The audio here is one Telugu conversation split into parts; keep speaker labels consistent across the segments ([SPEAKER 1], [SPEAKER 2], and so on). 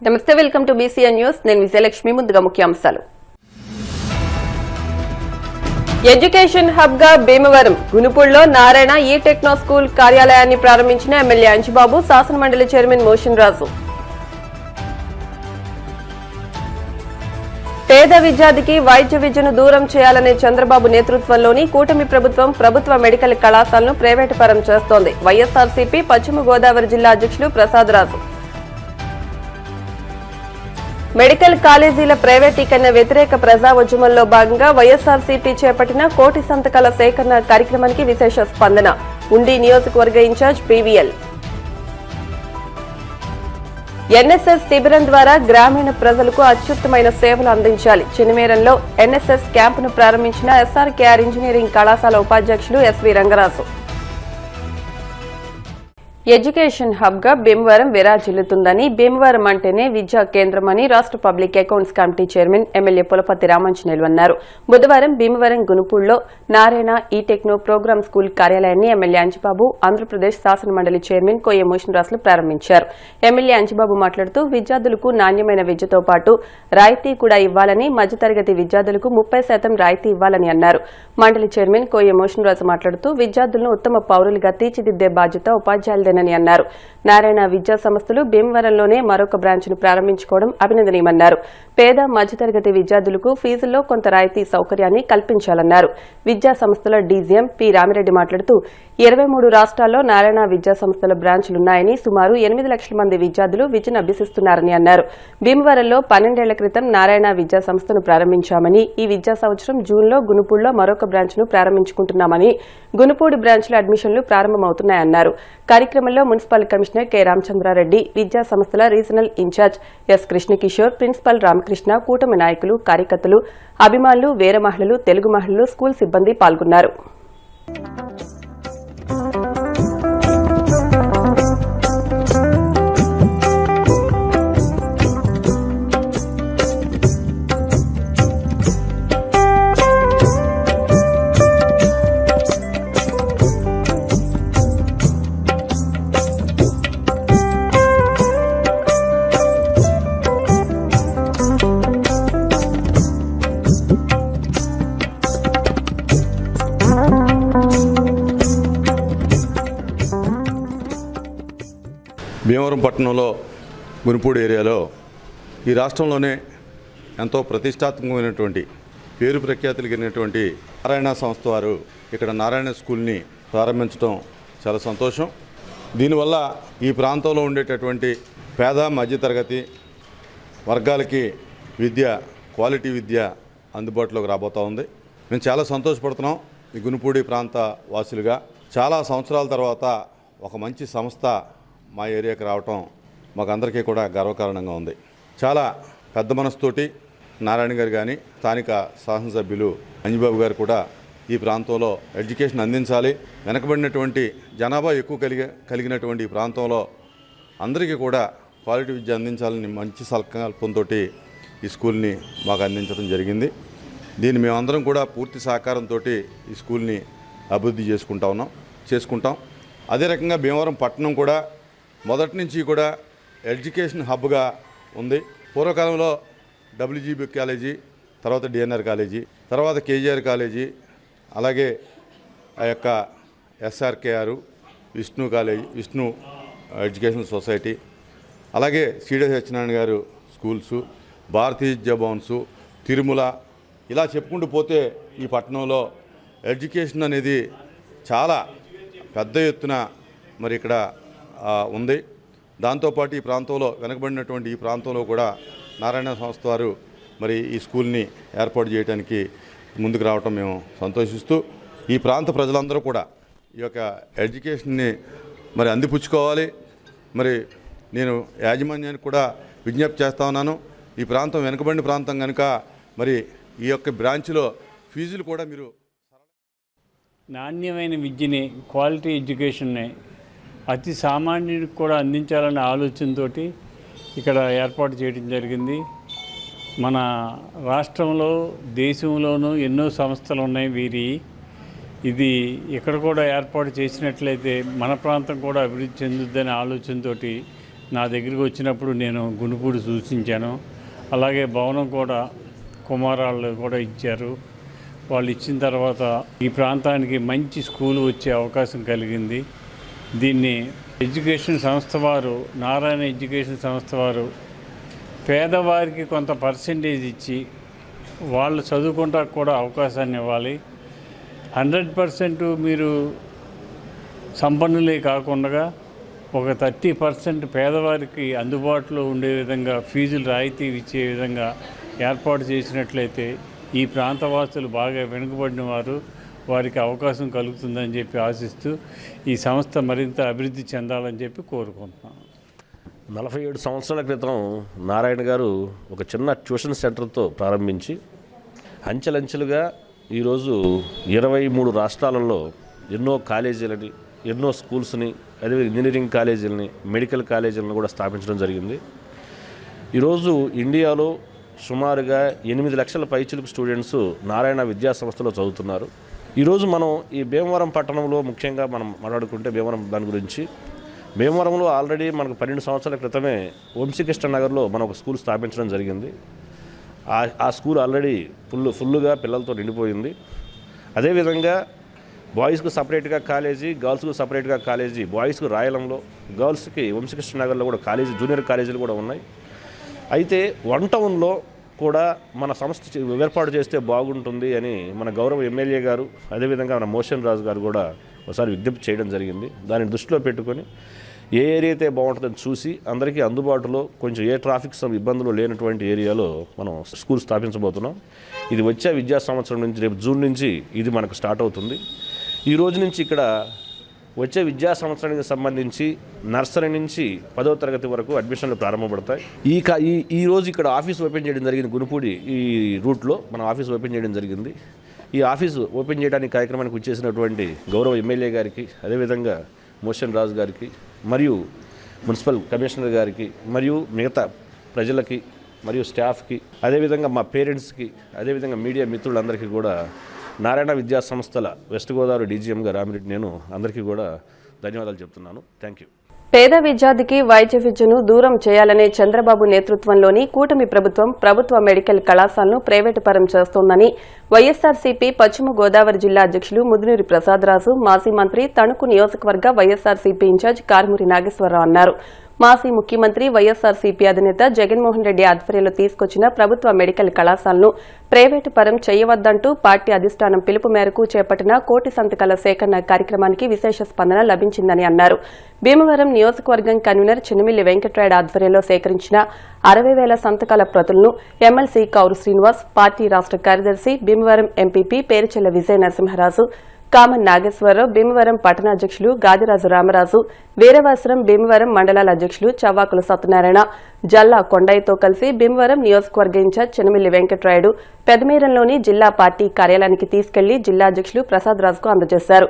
[SPEAKER 1] నమస్తే, వెల్కమ్ టు బీసీఎన్ న్యూస్. నేను విజయలక్ష్మి. ముందుగా ముఖ్యాంశాలు. ఎడ్యుకేషన్ హబ్ గా భీమవరం గునుపూడిలో నారాయణ ఈ టెక్నో స్కూల్ కార్యాలయాన్ని ప్రారంభించిన ఎమ్మెల్యే అంజిబాబు, శాసనమండలి చైర్మన్ మోషన్ రాజు. పేద విద్యార్థికి వైద్య విద్యను దూరం చేయాలనే చంద్రబాబు నేతృత్వంలోని కూటమి ప్రభుత్వం ప్రభుత్వ మెడికల్ కళాశాలను ప్రైవేటు పరం చేస్తోంది. వైఎస్ఆర్సీపీ పశ్చిమ గోదావరి జిల్లా అధ్యక్షులు ప్రసాద్ రాజు. మెడికల్ కాలేజీల ప్రైవేటీకరణ వ్యతిరేక ప్రజా ఉద్యమంలో భాగంగా వైఎస్ఆర్సీపీ చేపట్టిన కోటి సంతకాల సేకరణ కార్యక్రమానికి విశేష స్పందన. ఉండి నియోజకవర్గ ఇన్ఛార్జ్ పీవీఎల్. ఎన్ఎస్ఎస్ శిబిరం ద్వారా గ్రామీణ ప్రజలకు అత్యుత్తమైన సేవలు అందించాలి. చిన్నమేరంలో ఎన్ఎస్ఎస్ క్యాంపును ప్రారంభించిన ఎస్ఆర్కేఆర్ ఇంజనీరింగ్ కళాశాల ఉపాధ్యక్షులు ఎస్వీ రంగరాజు. ఎడ్యుకేషన్ హబ్ గా భీమవరం విరాజిల్లుతుందని, భీమవరం అంటేనే విద్యా కేంద్రమని రాష్ట్ర public accounts committee chairman MLA Pulaparthi Ramanjaneyulu అన్నారు. బుధవారం భీమవరం గునుపూడిలో నారాయణ ఈ టెక్నో ప్రోగ్రామ్ స్కూల్ కార్యాలయాన్ని ఎమ్మెల్యే అంజిబాబు, ఆంధ్రప్రదేశ్ శాసనమండలి చైర్మన్ కోయ మోషన్ రాజులు ప్రారంభించారు. ఎమ్మెల్యే అంజిబాబు మాట్లాడుతూ విద్యార్థులకు నాణ్యమైన విద్యతో పాటు రాయితీ కూడా ఇవ్వాలని, మధ్యతరగతి విద్యార్థులకు 30% రాయితీ ఇవ్వాలని అన్నారు. మండలి చైర్మన్ కోయ మోషన్ రాజు మాట్లాడుతూ విద్యార్థులను ఉత్తమ పౌరులుగా తీర్చిదిద్దే బాధ్యత ఉపాధ్యాయులదేనని అన్నారు. నారాయణ విద్యా సంస్థలు భీమవరంలోనే మరొక బ్రాంచ్ను ప్రారంభించుకోవడం అభినందనీయమన్నారు. పేద మధ్యతరగతి విద్యార్థులకు ఫీజుల్లో కొంత రాయితీ సౌకర్యాన్ని కల్పించాలన్నారు. విద్యా సంస్థల డీజీఎం పి రామిరెడ్డి మాట్లాడుతూ 23 రాష్ట్రాల్లో నారాయణ విద్యా సంస్థల బ్రాంచ్లున్నాయని, సుమారు 8 లక్షల మంది విద్యార్థులు విద్యను అభ్యసిస్తున్నారని అన్నారు. భీమవరంలో 12 ఏళ్ల క్రితం నారాయణ విద్యా సంస్థను ప్రారంభించామని, ఈ విద్యా సంవత్సరం జూన్లో గునుపూడిలో మరొక బ్రాంచ్ను ప్రారంభించుకుంటున్నామని, గునుపూడి బ్రాంచ్లో అడ్మిషన్లు ప్రారంభమవుతున్నాయన్నారు. కార్యక్రమంలో మున్సిపల్ కమిషనర్ కె రామచంద్రారెడ్డి, విద్యా సంస్థల regional incharge S Krishnakishore, principal Ramakrishna, కూటమి నాయకులు, కార్యకర్తలు, అభిమానులు, వీర మహిళలు, తెలుగు మహిళలు, స్కూల్ సిబ్బంది పాల్గొన్నారు.
[SPEAKER 2] భీమవరం పట్టణంలో గునుపూడి ఏరియాలో ఈ రాష్ట్రంలోనే ఎంతో ప్రతిష్టాత్మకమైనటువంటి పేరు ప్రఖ్యాతులు కలిగినటువంటి నారాయణ సంస్థ వారు ఇక్కడ నారాయణ స్కూల్ని ప్రారంభించడం చాలా సంతోషం. దీనివల్ల ఈ ప్రాంతంలో ఉండేటటువంటి పేద మధ్యతరగతి వర్గాలకి విద్య, క్వాలిటీ విద్య అందుబాటులోకి రాబోతూ ఉంది. మేము చాలా సంతోషపడుతున్నాం. ఈ గునుపూడి ప్రాంత వాసులుగా చాలా సంవత్సరాల తర్వాత ఒక మంచి సంస్థ మా ఏరియాకి రావటం మాకందరికీ కూడా గర్వకారణంగా ఉంది. చాలా పెద్ద మనసుతోటి నారాయణ గారు కానీ, స్థానిక శాసనసభ్యులు అంజిబాబు గారు కూడా ఈ ప్రాంతంలో ఎడ్యుకేషన్ అందించాలి, వెనకబడినటువంటి జనాభా ఎక్కువ కలిగినటువంటి ఈ ప్రాంతంలో అందరికీ కూడా క్వాలిటీ విద్య అందించాలని మంచి సంకల్పంతో ఈ స్కూల్ని మాకు అందించడం జరిగింది. దీన్ని మేమందరం కూడా పూర్తి సహకారంతో ఈ స్కూల్ని అభివృద్ధి చేసుకుంటాం. అదే రకంగా భీమవరం పట్టణం కూడా మొదటి నుంచి కూడా ఎడ్యుకేషన్ హబ్గా ఉంది. పూర్వకాలంలో డబ్ల్యూజీబీ కాలేజీ, తర్వాత డిఎన్ఆర్ కాలేజీ, తర్వాత కేజీఆర్ కాలేజీ, అలాగే ఆ యొక్క ఎస్ఆర్కేఆర్, విష్ణు ఎడ్యుకేషనల్ సొసైటీ, అలాగే సిడి సత్యనారాయణ గారు స్కూల్సు, భారతీయ విద్యా భవన్స్, తిరుమల, ఇలా చెప్పుకుంటూ పోతే ఈ పట్టణంలో ఎడ్యుకేషన్ అనేది చాలా పెద్ద ఎత్తున మరి ఇక్కడ ఉంది. దాంతోపాటు ఈ ప్రాంతంలో వెనకబడినటువంటి ఈ ప్రాంతంలో కూడా నారాయణ సంస్థ వారు మరి ఈ స్కూల్ని ఏర్పాటు చేయడానికి ముందుకు రావటం మేము సంతోషిస్తూ, ఈ ప్రాంత ప్రజలందరూ కూడా ఈ యొక్క ఎడ్యుకేషన్ని మరి అందిపుచ్చుకోవాలి. మరి నేను యాజమాన్యానికి కూడా విజ్ఞప్తి చేస్తా ఉన్నాను. ఈ ప్రాంతం వెనకబడిన ప్రాంతం కనుక మరి ఈ యొక్క బ్రాంచ్లో ఫీజులు కూడా మీరు
[SPEAKER 3] నాణ్యమైన విద్యని, క్వాలిటీ ఎడ్యుకేషన్ని అతి సామాన్యుడికి కూడా అందించాలనే ఆలోచనతో ఇక్కడ ఏర్పాటు చేయడం జరిగింది. మన రాష్ట్రంలో, దేశంలోనూ ఎన్నో సంస్థలు ఉన్నాయి వీరి. ఇది ఇక్కడ కూడా ఏర్పాటు చేసినట్లయితే మన ప్రాంతం కూడా అభివృద్ధి చెందుద్దనే ఆలోచనతో నా దగ్గరికి వచ్చినప్పుడు నేను గునుపూడి సూచించాను. అలాగే భవనం కూడా కుమారాళ్ళు కూడా ఇచ్చారు. వాళ్ళు ఇచ్చిన తర్వాత ఈ ప్రాంతానికి మంచి స్కూల్ వచ్చే అవకాశం కలిగింది. దీన్ని ఎడ్యుకేషన్ సంస్థ వారు, నారాయణ ఎడ్యుకేషన్ సంస్థ వారు పేదవారికి కొంత పర్సెంటేజ్ ఇచ్చి వాళ్ళు చదువుకుంటా కూడా అవకాశాన్ని ఇవ్వాలి. 100% మీరు సంపన్నులే కాకుండా ఒక 30% పేదవారికి అందుబాటులో ఉండే విధంగా ఫీజులు రాయితీ ఇచ్చే విధంగా ఏర్పాటు చేసినట్లయితే ఈ ప్రాంతవాసులు బాగా వెనుకబడిన వారికి అవకాశం కలుగుతుందని చెప్పి ఆశిస్తూ ఈ సంస్థ మరింత అభివృద్ధి చెందాలని చెప్పి కోరుకుంటున్నాను.
[SPEAKER 4] 47 సంవత్సరాల క్రితం నారాయణ గారు ఒక చిన్న ట్యూషన్ సెంటర్తో ప్రారంభించి అంచెలంచెలుగా ఈరోజు 23 రాష్ట్రాలలో ఎన్నో కాలేజీలని, ఎన్నో స్కూల్స్ని, అదే ఇంజనీరింగ్ కాలేజీలని, మెడికల్ కాలేజీలను కూడా స్థాపించడం జరిగింది. ఈరోజు ఇండియాలో సుమారుగా 8 లక్షల పైచిలుకు స్టూడెంట్స్ నారాయణ విద్యా సంస్థలో చదువుతున్నారు. ఈరోజు మనం ఈ భీమవరం పట్టణంలో ముఖ్యంగా మనం మాట్లాడుకుంటే భీమవరం దాని గురించి, భీమవరంలో ఆల్రెడీ మనకు 12 సంవత్సరాల క్రితమే వంశీకృష్ణ నగర్లో మనం ఒక స్కూల్ స్థాపించడం జరిగింది. ఆ స్కూల్ ఆల్రెడీ ఫుల్లుగా పిల్లలతో నిండిపోయింది. అదేవిధంగా బాయ్స్కు సపరేట్గా కాలేజీ, గర్ల్స్కు సపరేట్గా కాలేజీ, బాయ్స్కు రాయలంలో, గర్ల్స్కి వంశీకృష్ణ నగర్లో కూడా కాలేజీ, జూనియర్ కాలేజీలు కూడా ఉన్నాయి. అయితే 1 టౌన్లో కూడా మన సంస్థ ఏర్పాటు చేస్తే బాగుంటుంది అని మన గౌరవ ఎమ్మెల్యే గారు, అదేవిధంగా మన మోషన్ రాజు గారు కూడా ఒకసారి విజ్ఞప్తి చేయడం జరిగింది. దాన్ని దృష్టిలో పెట్టుకొని ఏ ఏరియా అయితే బాగుంటుందని చూసి అందరికీ అందుబాటులో కొంచెం ఏ ట్రాఫిక్ ఇబ్బందులు లేనటువంటి ఏరియాలో మనం స్కూల్ స్థాపించబోతున్నాం. ఇది వచ్చే విద్యా సంవత్సరం నుంచి, రేపు జూన్ నుంచి ఇది మనకు స్టార్ట్ అవుతుంది. ఈ రోజు నుంచి ఇక్కడ వచ్చే విద్యా సంవత్సరానికి సంబంధించి నర్సరీ నుంచి 10వ తరగతి వరకు అడ్మిషన్లు ప్రారంభపడతాయి. ఈ రోజు ఇక్కడ ఆఫీస్ ఓపెన్ చేయడం జరిగింది. గునుపూడి ఈ రూట్లో మనం ఆఫీస్ ఓపెన్ చేయడం జరిగింది. ఈ ఆఫీసు ఓపెన్ చేయడానికి కార్యక్రమానికి వచ్చేసినటువంటి గౌరవ ఎమ్మెల్యే గారికి, అదేవిధంగా మోషన్ రాజు గారికి, మరియు మున్సిపల్ కమిషనర్ గారికి, మరియు మిగతా ప్రజలకి మరియు స్టాఫ్కి, అదేవిధంగా మా పేరెంట్స్కి, అదేవిధంగా మీడియా మిత్రులందరికీ కూడా నారాయణ విద్యా సంస్థల వెస్ట్ గోదావరి డీజీఎంగా రామిరెడ్డి నేను అందరికీ కూడా ధన్యవాదాలు చెప్తున్నాను. Thank you.
[SPEAKER 1] పేద విద్యార్థికి వైద్య విద్యను దూరం చేయాలనే చంద్రబాబు నేతృత్వంలోని కూటమి ప్రభుత్వ మెడికల్ కళాశాలను ప్రైవేటు పరం చేస్తోందని వైఎస్సార్సీపీ పశ్చిమ గోదావరి జిల్లా అధ్యక్షులు ముదినూరి ప్రసాదరాజు, మాజీ మంత్రి, తణుకు నియోజకవర్గ వైఎస్సార్సీపీ ఇన్ఛార్జ్ కారుమూరి నాగేశ్వరరావు అన్నారు. మాజీ ముఖ్యమంత్రి వైఎస్సార్సీపీ అధినేత జగన్మోహన్ రెడ్డి ఆధ్వర్యంలో తీసుకొచ్చిన ప్రభుత్వ మెడికల్ కళాశాలను ప్రైవేటు పరం చేయవద్దంటూ పార్టీ అధిష్టానం పిలుపు మేరకు చేపట్టిన కోటి సంతకాల సేకరణ కార్యక్రమానికి విశేష స్పందన లభించిందని అన్నారు. భీమవరం నియోజకవర్గం కన్వీనర్ చిన్నమిల్లి వెంకట్రాయుడు ఆధ్వర్యంలో సేకరించిన 60,000 సంతకాల ప్రతులను ఎమ్మెల్సీ కౌరు శ్రీనివాస్, పార్టీ రాష్ట కార్యదర్శి, భీమవరం ఎంపీపీ పేరుచెల్ల విజయ నరసింహరాజు, కామన్ నాగేశ్వరరావు, భీమవరం పట్టణాధ్యక్షులు గాదిరాజు రామరాజు, వీరవాసరం భీమవరం మండలాల అధ్యక్షులు చవ్వాకుల సత్యనారాయణ, జల్లా కొండయ్యతో కలిసి భీమవరం నియోజకవర్గ ఇన్ఛార్జ్ చిన్నమిల్లి వెంకట్రాయుడు పెదమీరంలోని జిల్లా పార్టీ కార్యాలయానికి తీసుకెళ్లి జిల్లా అధ్యక్షులు ప్రసాదరాజుకు అందజేశారు.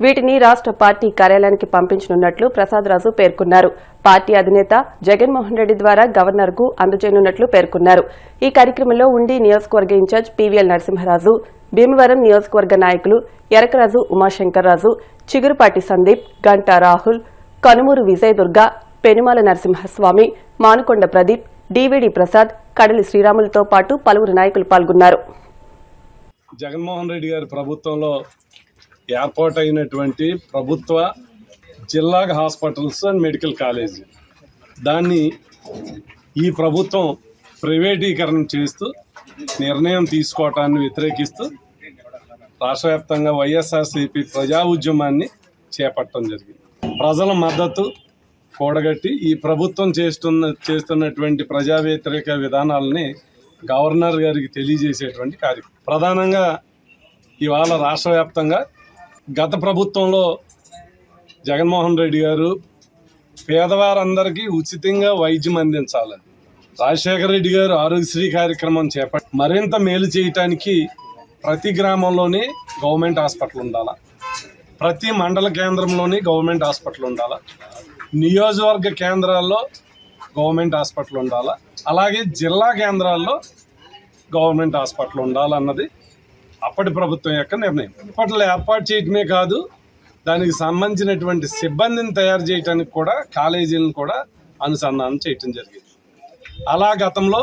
[SPEAKER 1] వీటిని రాష్ట పార్టీ కార్యాలయానికి పంపించనున్నట్లు ప్రసాదరాజు పేర్కొన్నారు. పార్టీ అధినేత జగన్మోహన్ రెడ్డి ద్వారా గవర్నర్కు అందజేయనున్నట్లు పేర్కొన్నారు. ఈ కార్యక్రమంలో ఉండి నియోజకవర్గ ఇన్ఛార్జ్ పీవీఎల్ నరసింహరాజు, భీమవరం నియోజకవర్గ నాయకులు ఎరకరాజు ఉమాశంకర్రాజు, చిగురుపాటి సందీప్, గంటా రాహుల్, కనుమూరు విజయదుర్గ, పెనుమాల నరసింహస్వామి, మానుకొండ ప్రదీప్, డీవీడీ ప్రసాద్, కడలి శ్రీరాములతో పాటు పలువురు నాయకులు పాల్గొన్నారు.
[SPEAKER 5] జగన్మోహన్ రెడ్డి గారి ప్రభుత్వంలో ఏర్పాటైనటువంటి ప్రభుత్వ జిల్లా హాస్పిటల్స్ అండ్ మెడికల్ కాలేజీ, దాన్ని ఈ ప్రభుత్వం ప్రైవేటీకరణ చేస్తూ నిర్ణయం తీసుకోవటాన్ని వ్యతిరేకిస్తూ రాష్ట్ర వ్యాప్తంగా వైఎస్ఆర్సీపీ ప్రజా ఉద్యమాన్ని చేపట్టడం జరిగింది. ప్రజల మద్దతు కూడగట్టి ఈ ప్రభుత్వం చేస్తున్నటువంటి ప్రజా వ్యతిరేక విధానాలని గవర్నర్ గారికి తెలియజేసేటువంటి కార్యక్రమం. ప్రధానంగా ఇవాళ రాష్ట్ర వ్యాప్తంగా గత ప్రభుత్వంలో జగన్మోహన్ రెడ్డి గారు పేదవారందరికీ ఉచితంగా వైద్యం అందించాలని, రాజశేఖర రెడ్డి గారు ఆరోగ్యశ్రీ కార్యక్రమం చేపట్టి మరింత మేలు చేయటానికి ప్రతి గ్రామంలోనే గవర్నమెంట్ హాస్పిటల్ ఉండాలా, ప్రతి మండల కేంద్రంలోని గవర్నమెంట్ హాస్పిటల్ ఉండాలా, నియోజకవర్గ కేంద్రాల్లో గవర్నమెంట్ హాస్పిటల్ ఉండాలా, అలాగే జిల్లా కేంద్రాల్లో గవర్నమెంట్ హాస్పిటల్ ఉండాలన్నది అప్పటి ప్రభుత్వం యొక్క నిర్ణయం. హాస్పిటల్ ఏర్పాటు చేయటమే కాదు, దానికి సంబంధించినటువంటి సిబ్బందిని తయారు చేయడానికి కూడా కాలేజీలను కూడా అనుసంధానం చేయటం జరిగింది. అలా గతంలో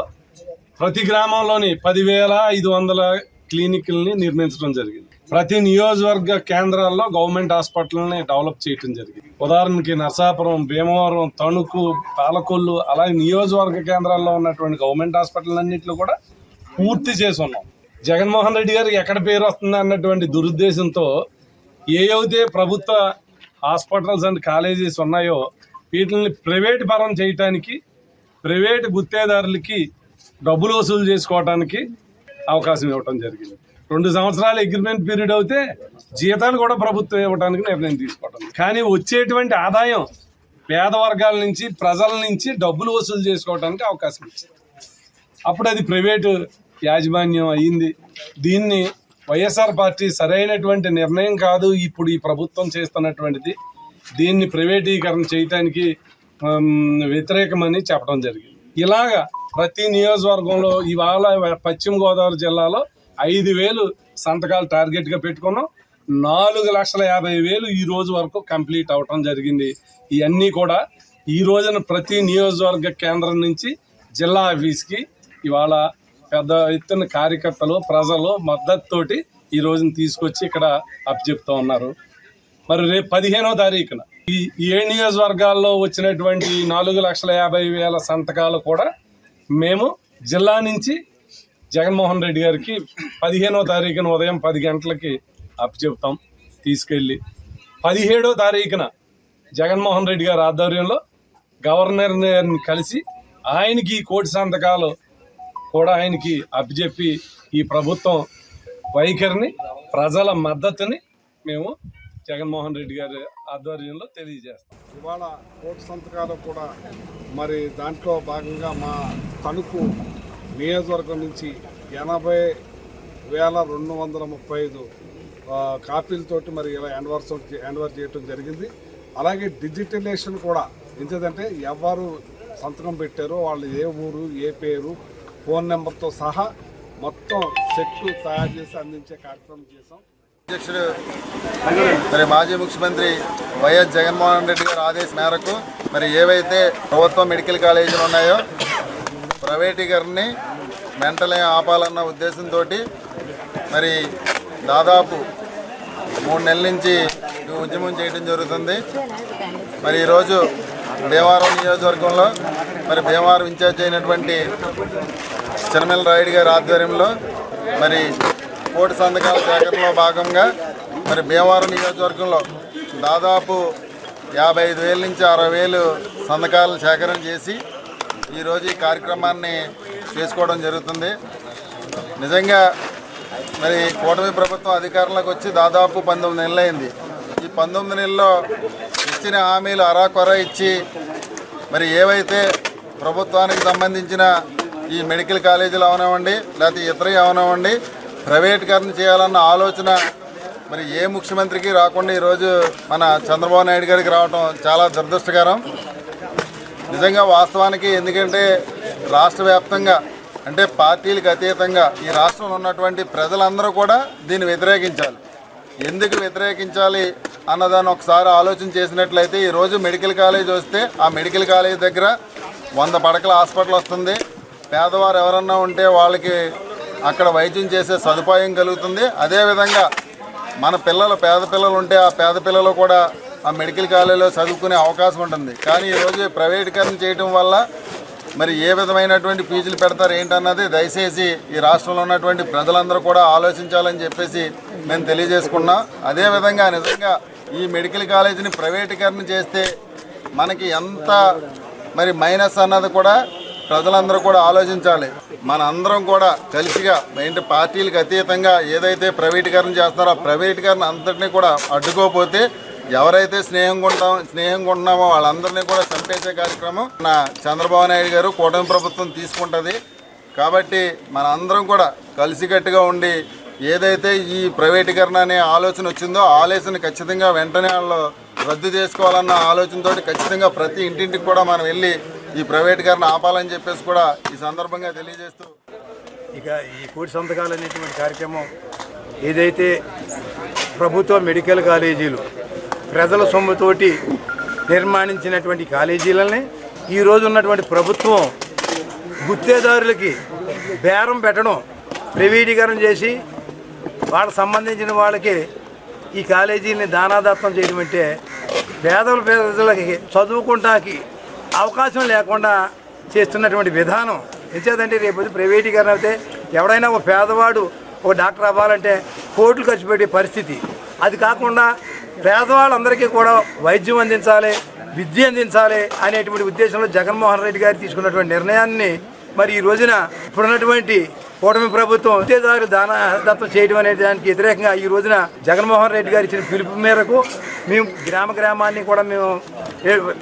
[SPEAKER 5] ప్రతి గ్రామంలోని 10,500 క్లినిక్ల్ని నిర్మించడం జరిగింది. ప్రతి నియోజకవర్గ కేంద్రాల్లో గవర్నమెంట్ హాస్పిటల్ని డెవలప్ చేయటం జరిగింది. ఉదాహరణకి నరసాపురం, భీమవరం, తణుకు, పాలకొల్లు అలాగే నియోజకవర్గ కేంద్రాల్లో ఉన్నటువంటి గవర్నమెంట్ హాస్పిటల్ అన్నింటిలో కూడా పూర్తి చేసి ఉన్నాం. జగన్మోహన్ రెడ్డి గారికి ఎక్కడ పేరు వస్తుంది అన్నటువంటి దురుద్దేశంతో ఏవైతే ప్రభుత్వ హాస్పిటల్స్ అండ్ కాలేజెస్ ఉన్నాయో వీటిని ప్రైవేట్ పరం చేయటానికి, ప్రైవేట్ గుత్తేదారులకి డబ్బులు వసూలు చేసుకోవడానికి అవకాశం ఇవ్వటం జరిగింది. 2 సంవత్సరాల అగ్రిమెంట్ పీరియడ్ అయితే జీతాలు కూడా ప్రభుత్వం ఇవ్వడానికి నిర్ణయం తీసుకోవటం. కానీ వచ్చేటువంటి ఆదాయం పేద వర్గాల నుంచి, ప్రజల నుంచి డబ్బులు వసూలు చేసుకోవడానికి అవకాశం ఇచ్చింది. అప్పుడు అది ప్రైవేటు యాజమాన్యం అయ్యింది. దీన్ని వైఎస్ఆర్ పార్టీ సరైనటువంటి నిర్ణయం కాదు ఇప్పుడు ఈ ప్రభుత్వం చేస్తున్నటువంటిది, దీన్ని ప్రైవేటీకరణ చేయటానికి వ్యతిరేకమని చెప్పడం జరిగింది. ఇలాగా ప్రతి నియోజకవర్గంలో ఇవాళ పశ్చిమ గోదావరి జిల్లాలో 5,000 సంతకాలు టార్గెట్గా పెట్టుకున్నాం. 4,50,000 ఈ రోజు వరకు కంప్లీట్ అవటం జరిగింది. ఇవన్నీ కూడా ఈ రోజున ప్రతి నియోజకవర్గ కేంద్రం నుంచి జిల్లా ఆఫీస్కి ఇవాళ పెద్ద ఎత్తున కార్యకర్తలు, ప్రజలు మద్దతుతోటి ఈ రోజున తీసుకొచ్చి ఇక్కడ అప్పచెప్తూ ఉన్నారు. మరి రేపు 15వ తారీఖున ఈ 7 నియోజకవర్గాల్లో వచ్చినటువంటి 4,50,000 సంతకాలు కూడా మేము జిల్లా నుంచి జగన్మోహన్ రెడ్డి గారికి 15వ తారీఖున ఉదయం 10 గంటలకి అప్పచెప్తాం తీసుకెళ్ళి. 17వ తారీఖున జగన్మోహన్ రెడ్డి గారి ఆధ్వర్యంలో గవర్నర్ని కలిసి ఆయనకి ఈ కోటి సంతకాలు కూడా ఆయనకి అప్పచెప్పి ఈ ప్రభుత్వం వైఖరిని, ప్రజల మద్దతుని మేము జగన్మోహన్ రెడ్డి గారి ఆధ్వర్యంలో తెలియజేస్తాం.
[SPEAKER 6] ఇవాళ కోటి సంతకాలు కూడా మరి దాంట్లో భాగంగా మా తణుకు నియోజకవర్గం నుంచి 80,235 కాపీలతోటి మరి ఇలా హ్యాండ్ఓవర్ చేయడం జరిగింది. అలాగే డిజిటలైజేషన్ కూడా ఎందుకంటే ఎవరు సంతకం పెట్టారో వాళ్ళు ఏ ఊరు, ఏ పేరు, ఫోన్ నెంబర్తో సహా మొత్తం చెక్లు తయారు చేసి అందించే కార్యక్రమం చేశాం.
[SPEAKER 7] అధ్యక్షుడు మరి మాజీ ముఖ్యమంత్రి వైఎస్ జగన్మోహన్ రెడ్డి గారి ఆదేశం మేరకు మరి ఏవైతే ప్రభుత్వ మెడికల్ కాలేజీలు ఉన్నాయో ప్రైవేటీకరణని వెంటనే ఆపాలన్న ఉద్దేశంతో మరి దాదాపు 3 నెలల నుంచి ఉద్యమం చేయడం జరుగుతుంది. మరి ఈరోజు భీమవరం నియోజకవర్గంలో మరి భీమవరం ఇన్ఛార్జ్ అయినటువంటి చినమల రాయుడు గారి ఆధ్వర్యంలో మరి కోటి సంతకాల సేకరణలో భాగంగా మరి భీమవరం నియోజకవర్గంలో దాదాపు 55,000 నుంచి 60,000 సంతకాలు సేకరణ చేసి ఈరోజు ఈ కార్యక్రమాన్ని చేసుకోవడం జరుగుతుంది. నిజంగా మరి కూటమి ప్రభుత్వం అధికారంలోకి వచ్చి దాదాపు 19 నెలలు అయింది. ఈ 19 నెలల్లో ఇచ్చిన హామీలు అరాకొర ఇచ్చి మరి ఏవైతే ప్రభుత్వానికి సంబంధించిన ఈ మెడికల్ కాలేజీలు అవనివ్వండి, లేకపోతే ఇతరవి అవనివ్వండి, ప్రైవేటీకరణ చేయాలన్న ఆలోచన మరి ఏ ముఖ్యమంత్రికి రాకుండా ఈరోజు మన చంద్రబాబు నాయుడు గారికి రావడం చాలా దురదృష్టకరం. నిజంగా వాస్తవానికి ఎందుకంటే రాష్ట్ర వ్యాప్తంగా అంటే పార్టీలకు అతీతంగా ఈ రాష్ట్రంలో ఉన్నటువంటి ప్రజలందరూ కూడా దీన్ని వ్యతిరేకించాలి. ఎందుకు వ్యతిరేకించాలి అన్నదాన్ని ఒకసారి ఆలోచన చేసినట్లయితే ఈరోజు మెడికల్ కాలేజ్ వస్తే ఆ మెడికల్ కాలేజ్ దగ్గర 100 పడకల హాస్పిటల్ వస్తుంది. పేదవారు ఎవరన్నా ఉంటే వాళ్ళకి అక్కడ వైద్యం చేసే సదుపాయం కలుగుతుంది. అదేవిధంగా మన పిల్లలు, పేద పిల్లలు ఉంటే ఆ పేద పిల్లలు కూడా ఆ మెడికల్ కాలేజీలో చదువుకునే అవకాశం ఉంటుంది. కానీ ఈరోజు ప్రైవేటీకరణ చేయడం వల్ల మరి ఏ విధమైనటువంటి ఫీజులు పెడతారు ఏంటన్నది దయచేసి ఈ రాష్ట్రంలో ఉన్నటువంటి ప్రజలందరూ కూడా ఆలోచించాలని చెప్పేసి మేము తెలియజేసుకున్నాం. అదేవిధంగా నిజంగా ఈ మెడికల్ కాలేజీని ప్రైవేటీకరణ చేస్తే మనకి ఎంత మరి మైనస్ అన్నది కూడా ప్రజలందరూ కూడా ఆలోచించాలి. మన అందరం కూడా కలిసిగా ఏంటి పార్టీలకు అతీతంగా ఏదైతే ప్రైవేటీకరణ చేస్తున్నారో ఆ ప్రైవేటీకరణ అంతటినీ కూడా అడ్డుకోకపోతే ఎవరైతే స్నేహంగా ఉన్నామో వాళ్ళందరినీ కూడా చంపేసే కార్యక్రమం నా చంద్రబాబు నాయుడు గారు కూటమి ప్రభుత్వం తీసుకుంటుంది. కాబట్టి మన అందరం కూడా కలిసికట్టుగా ఉండి ఏదైతే ఈ ప్రైవేటీకరణ అనే ఆలోచన వచ్చిందో ఆలోచన ఖచ్చితంగా వెంటనే వాళ్ళు రద్దు చేసుకోవాలన్న ఆలోచనతో ఖచ్చితంగా ప్రతి ఇంటింటికి కూడా మనం వెళ్ళి ఈ ప్రైవేటీకరణ ఆపాలని చెప్పేసి కూడా ఈ సందర్భంగా తెలియజేస్తూ
[SPEAKER 8] ఇక ఈ కోటి సంతకాలు అనేటువంటి కార్యక్రమం ఏదైతే ప్రభుత్వ మెడికల్ కాలేజీలు ప్రజల సొమ్ముతోటి నిర్మాణించినటువంటి కాలేజీలని ఈరోజు ఉన్నటువంటి ప్రభుత్వం గుత్తేదారులకి బేరం పెట్టడం, ప్రైవేటీకరణ చేసి వాళ్ళకి సంబంధించిన వాళ్ళకి ఈ కాలేజీని దానాదత్తం చేయడం అంటే పేదలకి చదువుకుంటానికి అవకాశం లేకుండా చేస్తున్నటువంటి విధానం. ఎంచేదంటే రేపు ప్రైవేటీకరణ అయితే ఎవడైనా ఒక పేదవాడు ఒక డాక్టర్ అవ్వాలంటే కోట్లు ఖర్చు పెట్టే పరిస్థితి. అది కాకుండా పేదవాళ్ళందరికీ కూడా వైద్యం అందించాలి, విద్య అందించాలి అనేటువంటి ఉద్దేశంలో జగన్మోహన్ రెడ్డి గారు తీసుకున్నటువంటి నిర్ణయాన్ని మరి ఈ రోజున ఇప్పుడున్నటువంటి కూటమి ప్రభుత్వం గుత్తేదారులు దానాదత్తం చేయడం అనే దానికి వ్యతిరేకంగా ఈ రోజున జగన్మోహన్ రెడ్డి గారు ఇచ్చిన పిలుపు మేరకు మేము గ్రామాన్ని కూడా మేము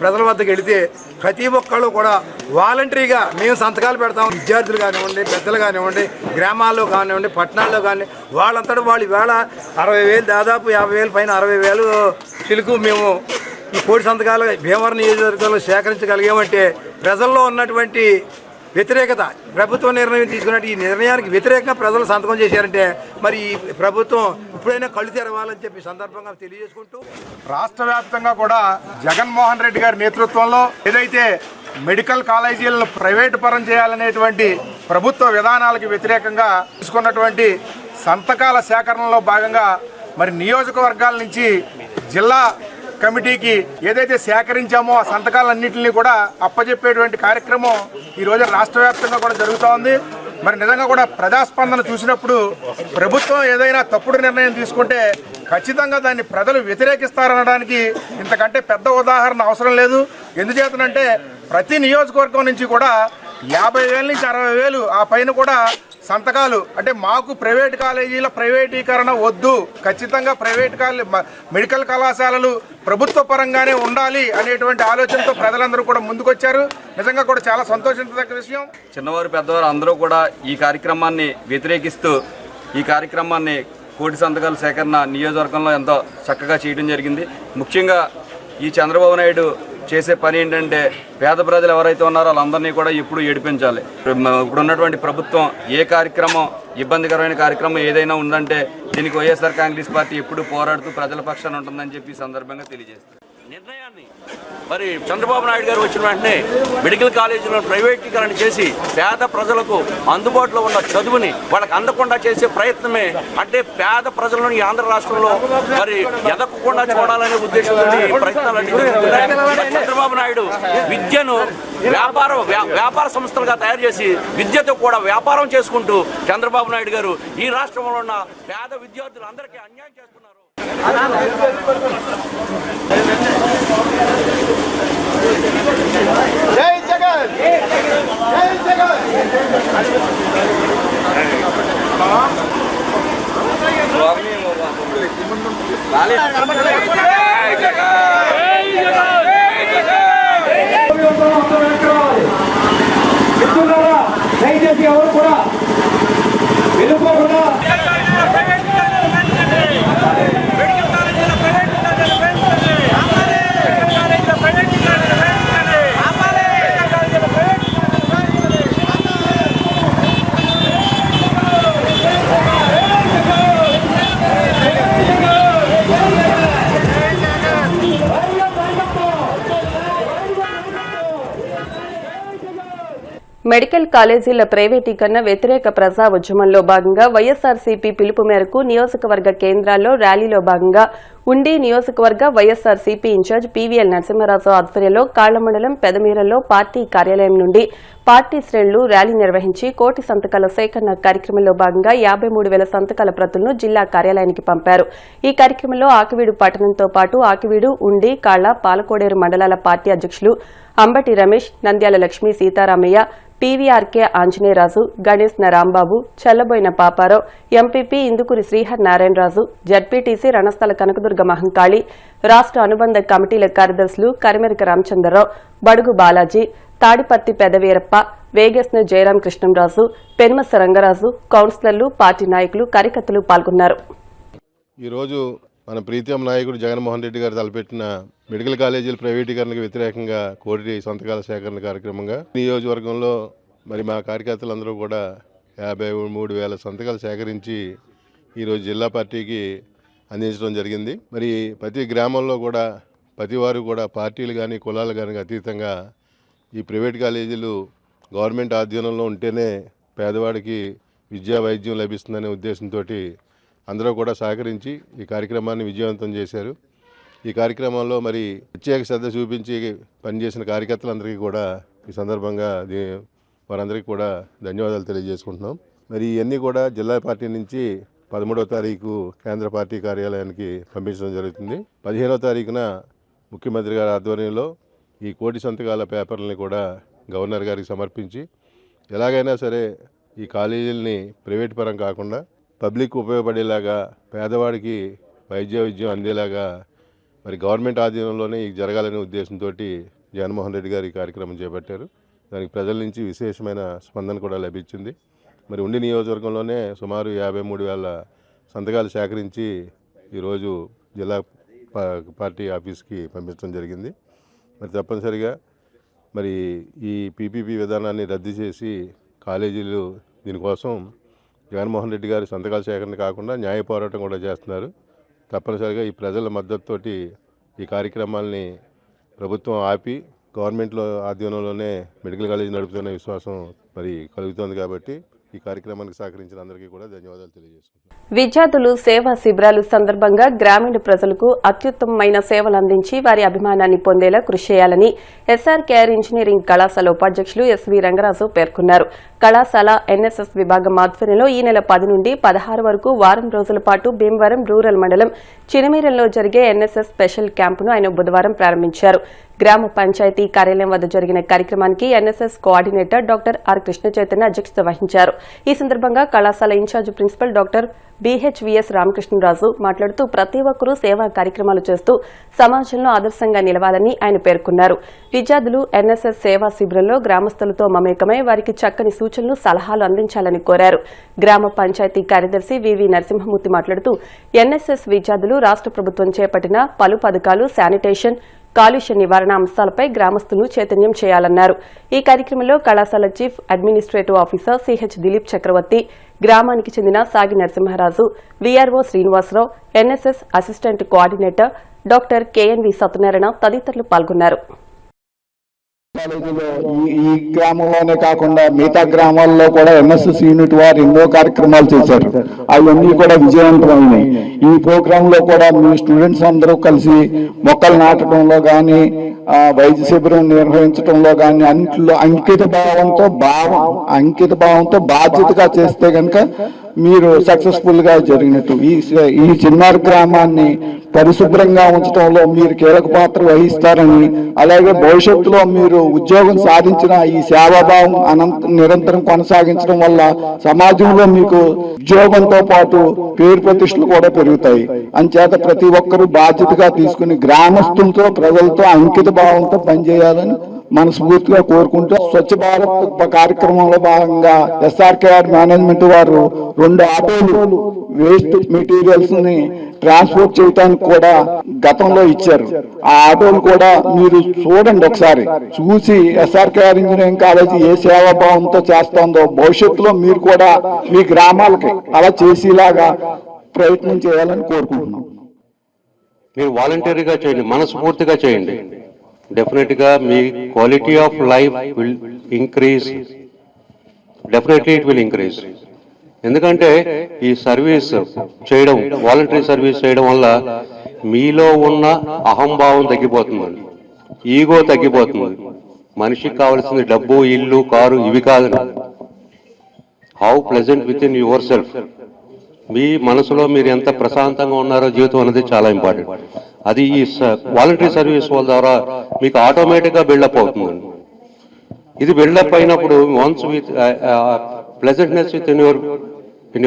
[SPEAKER 8] ప్రజల వద్దకు వెళితే ప్రతి ఒక్కళ్ళు కూడా వాలంటరీగా మేము సంతకాలు పెడతాం. విద్యార్థులు కానివ్వండి, పెద్దలు కానివ్వండి, గ్రామాల్లో కానివ్వండి, పట్టణాల్లో కానీ వాళ్ళంతటా వాళ్ళు ఇవాళ 60,000 దాదాపు 50,000 పైన 60,000 చిలుకు మేము ఈ కోటి సంతకాలు భీమవరం నియోజకవర్గంలో సేకరించగలిగామంటే ప్రజల్లో ఉన్నటువంటి వ్యతిరేకత, ప్రభుత్వం నిర్ణయం తీసుకున్నట్టు ఈ నిర్ణయానికి వ్యతిరేకంగా ప్రజలు సంతకం చేశారంటే మరి ఈ ప్రభుత్వం ఇప్పుడైనా కళ్ళు తెరవాలని చెప్పి సందర్భంగా తెలియజేసుకుంటూ,
[SPEAKER 6] రాష్ట్ర వ్యాప్తంగా కూడా జగన్మోహన్ రెడ్డి గారి నేతృత్వంలో ఏదైతే మెడికల్ కాలేజీలను ప్రైవేటు పరం చేయాలనేటువంటి ప్రభుత్వ విధానాలకు వ్యతిరేకంగా తీసుకున్నటువంటి సంతకాల సేకరణలో భాగంగా మరి నియోజకవర్గాల నుంచి జిల్లా కమిటీకి ఏదైతే సేకరించామో ఆ సంతకాలన్నింటినీ కూడా అప్పజెప్పేటువంటి కార్యక్రమం ఈరోజు రాష్ట్ర వ్యాప్తంగా కూడా జరుగుతూ ఉంది. మరి నిజంగా కూడా ప్రజాస్పందన చూసినప్పుడు ప్రభుత్వం ఏదైనా తప్పుడు నిర్ణయం తీసుకుంటే ఖచ్చితంగా దాన్ని ప్రజలు వ్యతిరేకిస్తారనడానికి ఇంతకంటే పెద్ద ఉదాహరణ అవసరం లేదు. ఎందుచేతనంటే ప్రతి నియోజకవర్గం నుంచి కూడా 50,000 నుంచి 60,000 ఆ పైన కూడా సంతకాలు, అంటే మాకు ప్రైవేట్ కాలేజీల ప్రైవేటీకరణ వద్దు, ఖచ్చితంగా మెడికల్ కళాశాలలు ప్రభుత్వ పరంగానే ఉండాలి అనేటువంటి ఆలోచనతో ప్రజలందరూ కూడా ముందుకొచ్చారు. నిజంగా కూడా చాలా సంతోషించదగ్గ విషయం.
[SPEAKER 9] చిన్నవారు పెద్దవారు అందరూ కూడా ఈ కార్యక్రమాన్ని వ్యతిరేకిస్తూ ఈ కార్యక్రమాన్ని కోటి సంతకాల సేకరణ నియోజకవర్గంలో ఎంతో చక్కగా చేయడం జరిగింది. ముఖ్యంగా ఈ చంద్రబాబు నాయుడు చేసే పని ఏంటంటే పేద ప్రజలు ఎవరైతే ఉన్నారో వాళ్ళందరినీ కూడా ఎప్పుడు ఏడిపించాలి. ఇప్పుడు ఉన్నటువంటి ప్రభుత్వం ఏ కార్యక్రమం ఇబ్బందికరమైన కార్యక్రమం ఏదైనా ఉందంటే దీనికి వైఎస్ఆర్ కాంగ్రెస్ పార్టీ ఎప్పుడు పోరాడుతూ ప్రజల పక్షాన ఉంటుందని చెప్పి ఈ సందర్భంగా తెలియజేస్తారు.
[SPEAKER 4] నిర్ణయాన్ని మరి చంద్రబాబు నాయుడు గారు వచ్చిన వెంటనే మెడికల్ కాలేజీలను ప్రైవేటీకరణ చేసి పేద ప్రజలకు అందుబాటులో ఉన్న చదువుని వాళ్ళకి అందకుండా చేసే ప్రయత్నమే. అంటే పేద ప్రజలను ఈ ఆంధ్ర రాష్ట్రంలో మరి ఎదగకుండా చూడాలనే ఉద్దేశంతో ఈ ప్రయత్నాలన్నీ జరుగుతున్నాయి. చంద్రబాబు నాయుడు విద్యను వ్యాపార సంస్థలుగా తయారు చేసి విద్యతో కూడా వ్యాపారం చేసుకుంటూ చంద్రబాబు నాయుడు గారు ఈ రాష్ట్రంలో ఉన్న పేద విద్యార్థులందరికీ అన్యాయం చేస్తున్నారు.
[SPEAKER 7] జై జగన్, జై జగన్.
[SPEAKER 10] దయచేసి ఎవరు కూడా వెళ్ళిపోకుండా
[SPEAKER 1] మెడికల్ కాలేజీల ప్రైవేటీకరణ వ్యతిరేక ప్రజా ఉద్యమంలో భాగంగా వైఎస్ఆర్సీపీ పిలుపు మేరకు నియోజకవర్గ కేంద్రాల్లో ర్యాలీలో భాగంగా ఉండి నియోజకవర్గ వైఎస్ఆర్సీపీ ఇన్ఛార్జ్ పీవీఎల్ నరసింహరాజు ఆధ్వర్యంలో కాళ్లమండలం పెదమీరల్లో పార్టీ కార్యాలయం నుండి పార్టీ శ్రేణులు ర్యాలీ నిర్వహించి కోటి సంతకాల సేకరణ కార్యక్రమంలో భాగంగా 53,000 సంతకాల ప్రతులను జిల్లా కార్యాలయానికి పంపారు. ఈ కార్యక్రమంలో ఆకివీడు పట్టణంతో పాటు ఆకివీడు, ఉండి, కాళ్ల, పాలకోడేరు మండలాల పార్టీ అధ్యక్షులు Ambati Ramesh, Nandyala Lakshmi Seetharamaiah, PVRK Anjaneyaraju, Ganesh Rambabu, Challaboina Paparao, MPP Indukuri Srihar Narayanaraju, ZPTC Ranasthala Kanakadurga Mahankali, రాష్ట్ర అనుబంధ కమిటీల కార్యదర్శులు కరిమెరిక రామచంద్రరావు, బడుగు బాలాజీ, తాడిపత్తి పెదవీరప్ప, వేగేశ్న జయరాం కృష్ణంరాజు, పెనుమస రంగరాజు, కౌన్సిలర్లు, పార్టీ నాయకులు, కార్యకర్తలు పాల్గొన్నారు.
[SPEAKER 11] ఈరోజు మన ప్రీతం నాయకుడు జగన్మోహన్ రెడ్డి గారు తలపెట్టిన మెడికల్ కాలేజీల ప్రైవేటీకరణకు వ్యతిరేకంగా కోటి సంతకాల సేకరణ కార్యక్రమంగా నియోజకవర్గంలో మరి మా కార్యకర్తలందరూ కూడా 53,000 సంతకాలు సేకరించి ఈరోజు జిల్లా పార్టీకి అందించడం జరిగింది. మరి ప్రతి గ్రామంలో కూడా ప్రతి వారు కూడా పార్టీలు కానీ కులాలు కానీ అతీతంగా ఈ ప్రైవేట్ కాలేజీలు గవర్నమెంట్ ఆధీనంలో ఉంటేనే పేదవాడికి విద్యా వైద్యం లభిస్తుందనే ఉద్దేశంతో అందరూ కూడా సహకరించి ఈ కార్యక్రమాన్ని విజయవంతం చేశారు. ఈ కార్యక్రమంలో మరి ప్రత్యేక శ్రద్ధ చూపించి పనిచేసిన కార్యకర్తలందరికీ కూడా ఈ సందర్భంగా వారందరికీ కూడా ధన్యవాదాలు తెలియజేసుకుంటున్నాం. మరి ఇవన్నీ కూడా జిల్లా పార్టీ నుంచి 13వ తారీఖు కేంద్ర పార్టీ కార్యాలయానికి పంపించడం జరుగుతుంది. 15వ తారీఖున ముఖ్యమంత్రి గారి ఆధ్వర్యంలో ఈ కోటి సంతకాల పేపర్లని కూడా గవర్నర్ గారికి సమర్పించి ఎలాగైనా సరే ఈ కాలేజీలని ప్రైవేట్ పరం కాకుండా పబ్లిక్ ఉపయోగపడేలాగా పేదవాడికి వైద్యం అందేలాగా మరి గవర్నమెంట్ ఆధీనంలోనే ఇది జరగాలనే ఉద్దేశంతో జగన్మోహన్ రెడ్డి గారు ఈ కార్యక్రమం చేపట్టారు. దానికి ప్రజల నుంచి విశేషమైన స్పందన కూడా లభించింది. మరి ఉండి నియోజకవర్గంలోనే సుమారు 53,000 సంతకాలు సేకరించి ఈరోజు జిల్లా పార్టీ ఆఫీస్కి పంపించడం జరిగింది. మరి తప్పనిసరిగా మరి ఈ పీపీపీ విధానాన్ని రద్దు చేసి కాలేజీలు దీనికోసం జగన్మోహన్ రెడ్డి గారి సంతకాల సేకరణ కాకుండా న్యాయ పోరాటం కూడా చేస్తున్నారు. తప్పనిసరిగా ఈ ప్రజల మద్దతుతోటి ఈ కార్యక్రమాల్ని ప్రభుత్వం ఆపి గవర్నమెంట్లో ఆధ్వర్యంలోనే మెడికల్ కాలేజీ నడుపుతున్న విశ్వాసం మరి కలుగుతోంది. కాబట్టి ఈ కార్యక్రమానికి సహకరించిన అందరికీ కూడా ధన్యవాదాలు తెలియజేస్తున్నాను.
[SPEAKER 1] విద్యార్థులు సేవా శిబిరాలు సందర్భంగా గ్రామీణ ప్రజలకు అత్యుత్తమమైన సేవలు అందించి వారి అభిమానాన్ని పొందేలా కృషి చేయాలని ఎస్ఆర్కేఆర్ ఇంజనీరింగ్ కళాశాల ఉపాధ్యక్షులు ఎస్వి రంగరాజు పేర్కొన్నారు. కళాశాల ఎన్ఎస్ఎస్ విభాగం ఆధ్వర్యంలో ఈ నెల 10 నుండి 16 వరకు వారం రోజుల పాటు భీమవరం రూరల్ మండలం చినమీరంలో జరిగే ఎన్ఎస్ఎస్ స్పెషల్ క్యాంపును ఆయన బుధవారం ప్రారంభించారు. గ్రామ పంచాయతీ కార్యాలయం వద్ద జరిగిన కార్యక్రమానికి NSS coordinator doctor R Krishna Chaitanya అధ్యక్షత వహించారు. ఈ సందర్భంగా కళాశాల incharge principal doctor BHVS Ramakrishnaraju మాట్లాడుతూ ప్రతి ఒక్కరూ సేవా కార్యక్రమాలు చేస్తూ సమాజంలో ఆదర్శంగా నిలవాలని ఆయన పేర్కొన్నారు. విద్యార్థులు ఎన్ఎస్ఎస్ సేవా శిబిరంలో గ్రామస్తులతో మమేకమై వారికి చక్కని సూచనలు సలహాలు అందించాలని కోరారు. గ్రామ పంచాయతీ కార్యదర్శి వివి నరసింహమూర్తి మాట్లాడుతూ ఎన్ఎస్ఎస్ విద్యార్థులు రాష్ట్ర ప్రభుత్వం చేపట్టిన పలు పథకాలు, శానిటేషన్, కాలుష్య నివారణ అంశాలపై గ్రామస్తులను చైతన్యం చేయాలన్నారు. ఈ కార్యక్రమంలో కళాశాల chief administrative officer CH Dilip Chakravarthi, గ్రామానికి చెందిన Sagi Narasimharaju, VRO Srinivasarao, NSS assistant coordinator doctor KNV Satyanarayana తదితరులు పాల్గొన్నారు.
[SPEAKER 12] కాలేజీలో ఈ గ్రామంలోనే కాకుండా మిగతా గ్రామాల్లో కూడా ఎన్ఎస్ఎస్ యూనిట్ వారు ఎన్నో కార్యక్రమాలు చేశారు. అవన్నీ కూడా విజయవంతమైనాయి. ఈ ప్రోగ్రామ్ లో కూడా మీ స్టూడెంట్స్ అందరూ కలిసి మొక్కలు నాటడంలో కానీ, వైద్య శిబిరం నిర్వహించడంలో కానీ అన్నింటిలో అంకిత భావంతో బాధ్యతగా చేస్తే కనుక మీరు సక్సెస్ఫుల్ గా జరిగినట్టు. ఈ చిన్నారి గ్రామాన్ని పరిశుభ్రంగా ఉంచడంలో మీరు కీలక పాత్ర వహిస్తారని, అలాగే భవిష్యత్తులో మీరు ఉద్యోగం సాధించిన ఈ సేవాభావం నిరంతరం కొనసాగించడం వల్ల సమాజంలో మీకు ఉద్యోగంతో పాటు పేరు ప్రతిష్టలు కూడా పెరుగుతాయి. అంచేత ప్రతి ఒక్కరూ బాధ్యతగా తీసుకుని గ్రామస్తులతో, ప్రజలతో అంకిత భావంతో పనిచేయాలని మనస్ఫూర్తిగా కోరుకుంటూ స్వచ్ఛ భారత్ కార్యక్రమంలో భాగంగా ఎస్ఆర్కేఆర్ మేనేజ్మెంట్ వారు 2 ఆటోలు వేస్ట్ మెటీరియల్స్ ని ట్రాన్స్పోర్ట్ చేయడానికి కూడా గతంలో ఇచ్చారు. ఆ ఆటోలు కూడా మీరు చూడండి, ఒకసారి చూసి ఎస్ఆర్కేఆర్ ఇంజనీరింగ్ కాలేజీ ఏ సేవాభావంతో చేస్తుందో భవిష్యత్తులో మీరు కూడా మీ గ్రామాలకి అలా చేసేలాగా ప్రయత్నం చేయాలని కోరుకుంటున్నాం.
[SPEAKER 13] మీరు వాలంటీర్గా చేయండి, మనస్ఫూర్తిగా చేయండి. డెఫినెట్గా మీ quality of life will increase. Definitely it will increase. ఎందుకంటే ఈ సర్వీస్ చేయడం, వాలంటరీ సర్వీస్ చేయడం వల్ల మీలో ఉన్న అహంభావం తగ్గిపోతుందండి, ఈగో తగ్గిపోతుంది. మనిషికి కావాల్సింది డబ్బు, ఇల్లు, కారు ఇవి కాదు. How pleasant with in your self. మీ మనసులో మీరు ఎంత ప్రశాంతంగా ఉన్నారో జీవితం అనేది చాలా ఇంపార్టెంట్. అది ఈ వాలంటరీ సర్వీస్ వాళ్ళ ద్వారా మీకు ఆటోమేటిక్గా బిల్డప్ అవుతుందండి. ఇది బిల్డప్ అయినప్పుడు once with pleasantness with in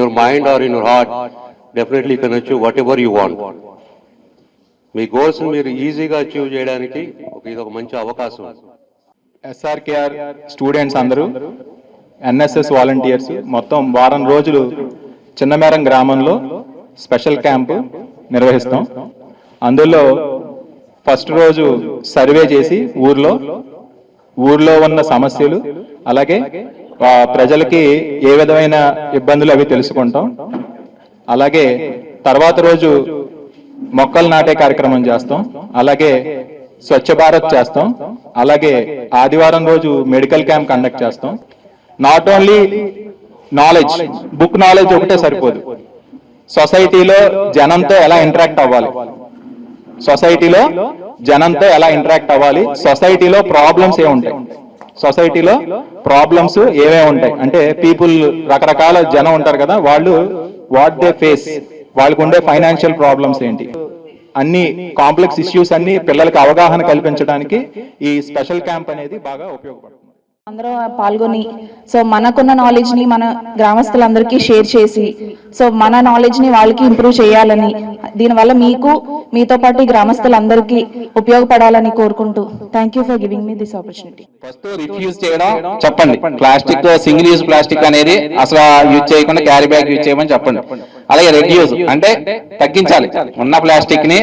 [SPEAKER 13] your mind or in your heart, definitely you can achieve whatever you want. మీ గోల్స్ మీరు ఈజీగా అచీవ్ చేయడానికి ఇది ఒక మంచి అవకాశం.
[SPEAKER 14] ఎస్ఆర్కేఆర్ స్టూడెంట్స్ అందరూ, ఎన్ఎస్ఎస్ వాలంటీర్స్ మొత్తం వారం రోజులు చిన్నమేరం గ్రామంలో స్పెషల్ క్యాంపు నిర్వహిస్తాం. అందులో ఫస్ట్ రోజు సర్వే చేసి ఊర్లో ఉన్న సమస్యలు, అలాగే ప్రజలకి ఏ విధమైన ఇబ్బందులు అవి తెలుసుకుంటాం. అలాగే తర్వాత రోజు మొక్కలు నాటే కార్యక్రమం చేస్తాం. అలాగే స్వచ్ఛ భారత్ చేస్తాం, అలాగే ఆదివారం రోజు మెడికల్ క్యాంప్ కండక్ట్ చేస్తాం. Not only knowledge, book knowledge ఒకటే సరిపోదు. సొసైటీలో జనంతో ఎలా ఇంటరాక్ట్ అవ్వాలి, సొసైటీలో జనంతో ఎలా ఇంటరాక్ట్ అవ్వాలి, సొసైటీలో ప్రాబ్లమ్స్ ఏముంటాయి, సొసైటీలో ప్రాబ్లమ్స్ ఏమేమి ఉంటాయి అంటే పీపుల్ రకరకాల జనం ఉంటారు కదా, వాళ్ళు వాట్ దే ఫేస్, వాళ్ళకు ఉండే ఫైనాన్షియల్ ప్రాబ్లమ్స్ ఏంటి, అన్ని కాంప్లెక్స్ ఇష్యూస్ అన్ని పిల్లలకు అవగాహన కల్పించడానికి ఈ స్పెషల్ క్యాంప్ అనేది బాగా ఉపయోగపడుతుంది.
[SPEAKER 15] అందరూ పాల్గొని సో మనకున్న నాలెడ్జ్ ని మన గ్రామస్తులందరికీ షేర్ చేసి సో మన నాలెడ్జ్ ని వాళ్ళకి ఇంప్రూవ్ చేయాలని, దీనివల్ల మీకు మీతో పాటు ఈ గ్రామస్తులందరికీ ఉపయోగపడాలని కోరుకుంటూ thank you for giving me this opportunity.
[SPEAKER 16] First refuse చేయడం చెప్పండి. ప్లాస్టిక్ సింగిల్ యూజ్ ప్లాస్టిక్ అనేది అసలు యూజ్ చేయకుండా క్యారీ బ్యాగ్ యూజ్ చేయమని చెప్పండి. అలాగే రెడ్యూస్ అంటే తగ్గించాలి, ఉన్న ప్లాస్టిక్ ని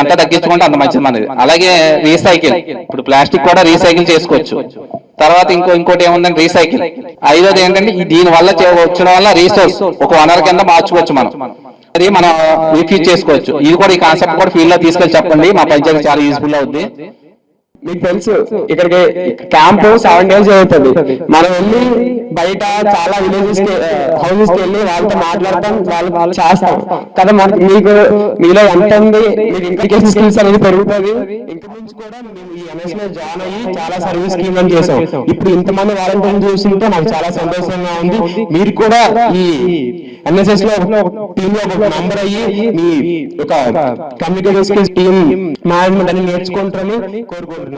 [SPEAKER 16] అంత తగ్గించుకుంటే అంత మంచిది మనది. అలాగే రీసైకిల్, ఇప్పుడు ప్లాస్టిక్ కూడా రీసైకిల్ చేసుకోవచ్చు. తర్వాత ఇంకోటి ఏముందంటే రీసైకిల్. ఐదోది ఏంటంటే దీని వల్ల వచ్చడం వల్ల రీసోర్స్ ఒక వనరు కింద మార్చుకోవచ్చు, అది మనం రీఫ్యూజ్ చేసుకోవచ్చు. ఇది కూడా ఈ కాన్సెప్ట్ కూడా ఫీల్డ్ లో తీసుకెళ్ళి చెప్పండి, మా పంచాయతీ చాలా యూజ్ఫుల్ అవుద్ది.
[SPEAKER 17] మీకు తెలుసు ఇక్కడికి క్యాంప్ 7 days జరుగుతుంది. మనం వెళ్ళి బయట చాలా విలేజెస్ హౌసెస్ కి వెళ్ళి వాళ్ళతో మాట్లాడతాం, వాళ్ళు చేస్తాం కదా. మీకు మీలో ఎంత ఉంది, మీకు ఇంప్లికేషన్ స్కిల్స్ అనేది పెరుగుతుంది. ఇంకా నుంచి కూడా మేము ఈ NSS లో జాయిన్ అయ్యి చాలా సర్వీస్ స్కీమ్ అని చేసాం. ఇప్పుడు ఇంతమంది వాలంటీర్లు చూస్తుంటే నాకు చాలా సంతోషంగా ఉంది. మీరు కూడా ఈ NSS లో టీమ్ లో ఒక మెంబర్ అయ్యి మీ ఒక కమ్యూనికేషన్ స్కిల్స్ టీమ్ మేనేజ్మెంట్ అని నేర్చుకుంటారని కోరుకుంటున్నాను.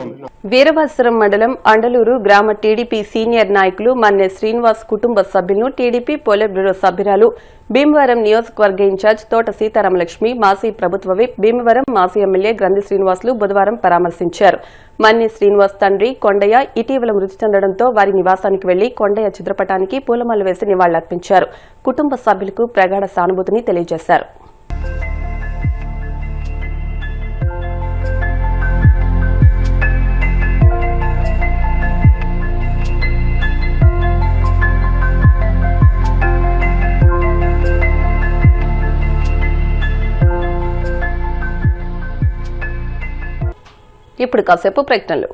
[SPEAKER 1] వీరభద్రం మండలం అండలూరు గ్రామ టీడీపీ సీనియర్ నాయకులు మన్నె శ్రీనివాస్ కుటుంబ సభ్యులను టీడీపీ పోలిట్ బ్యూరో సభ్యురాలు, భీమవరం నియోజకవర్గ ఇన్ఛార్జ్ తోట సీతారామలక్ష్మి, మాజీ ప్రభుత్వ విప్, భీమవరం మాజీ ఎమ్మెల్యే గ్రంథి శ్రీనివాసులు బుధవారం పరామర్శించారు. మన్నె శ్రీనివాస్ తండ్రి కొండయ్య ఇటీవల మృతి చెందడంతో వారి నివాసానికి వెళ్లి కొండయ్య చిత్రపటానికి పూలమాల వేసి నివాళులర్పించారు. కుటుంబ సభ్యులకు ప్రగాఢ సానుభూతిని తెలియజేశారు. ఇప్పుడు కాసేపు ప్రకటనలు.